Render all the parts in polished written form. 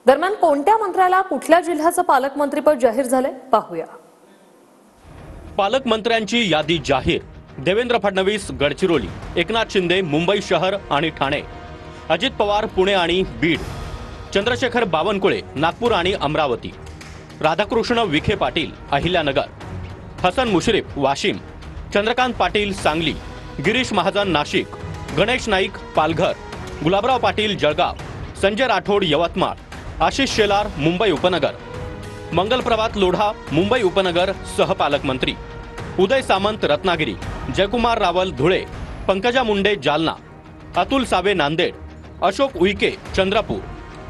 दरम्यान कोणत्या मंत्र्याला कुठल्या जिल्ह्याचं पालकमंत्रीपद जाहीर झाले पाहूया। पालकमंत्र्यांची यादी जाहीर। देवेंद्र फडणवीस गडचिरोली, एकनाथ शिंदे मुंबई शहर आणि ठाणे, अजित पवार पुणे आणि बीड, चंद्रशेखर बावनकुळे नागपूर आणि अमरावती, राधाकृष्ण विखे पाटील अहिल्यानगर, हसन मुश्रीफ वाशिम, चंद्रकांत पाटील सांगली, गिरीश महाजन नाशिक, गणेश नाईक पालघर, गुलाबराव पाटील जळगाव, संजय राठोड यवतमाळ, आशिष शेलार मुंबई उपनगर, मंगलप्रभात लोढा मुंबई उपनगर सहपालकमंत्री, उदय सामंत रत्नागिरी, जयकुमार रावल धुळे, पंकजा मुंडे जालना, अतुल सावे नांदेड, अशोक उईके चंद्रपूर,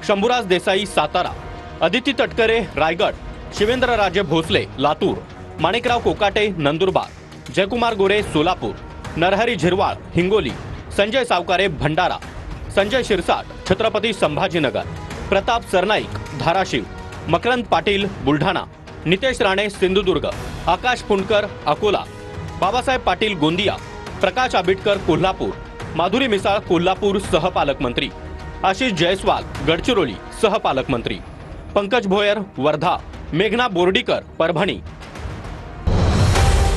शंभूराज देसाई सातारा, अदिती तटकरे रायगड, शिवेंद्रराजे भोसले लातूर, माणिकराव कोकाटे नंदुरबार, जयकुमार गोरे सोलापूर, नरहरी झिरवाळ हिंगोली, संजय सावकारे भंडारा, संजय शिरसाट छत्रपती संभाजीनगर, प्रताप सरनाईक धाराशिव, मकरंद पाटील बुलढाणा, नितेश राणे सिंधुदुर्ग, आकाश फुंडकर अकोला, बाबासाहेब पाटील गोंदिया, प्रकाश आबिटकर कोल्हापूर, माधुरी मिसाळ कोल्हापूर सहपालकमंत्री, आशिष जयस्वाल गडचिरोली सहपालकमंत्री, पंकज भोयर वर्धा, मेघना बोर्डीकर परभणी।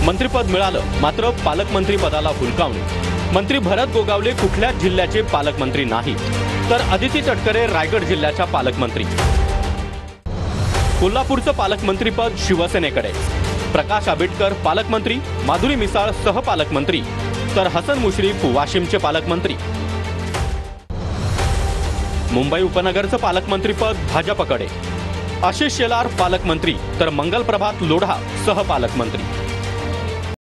मंत्रिपद मिळालं मात्र पालकमंत्री पदाला हुलकावणी। मंत्री भरत गोगावले कुठल्याच जिल्ह्याचे पालकमंत्री नाही, तर अदिती तटकरे रायगड जिल्ह्याच्या पालकमंत्री। कोल्हापूरचं पालकमंत्रीपद शिवसेनेकडे, प्रकाश आबिटकर पालकमंत्री, माधुरी मिसाळ सहपालकमंत्री, तर हसन मुश्रीफ वाशिमचे पालकमंत्री। मुंबई उपनगरचं पालकमंत्रीपद भाजपकडे, आशिष शेलार पालकमंत्री तर मंगलप्रभात लोढा सहपालकमंत्री।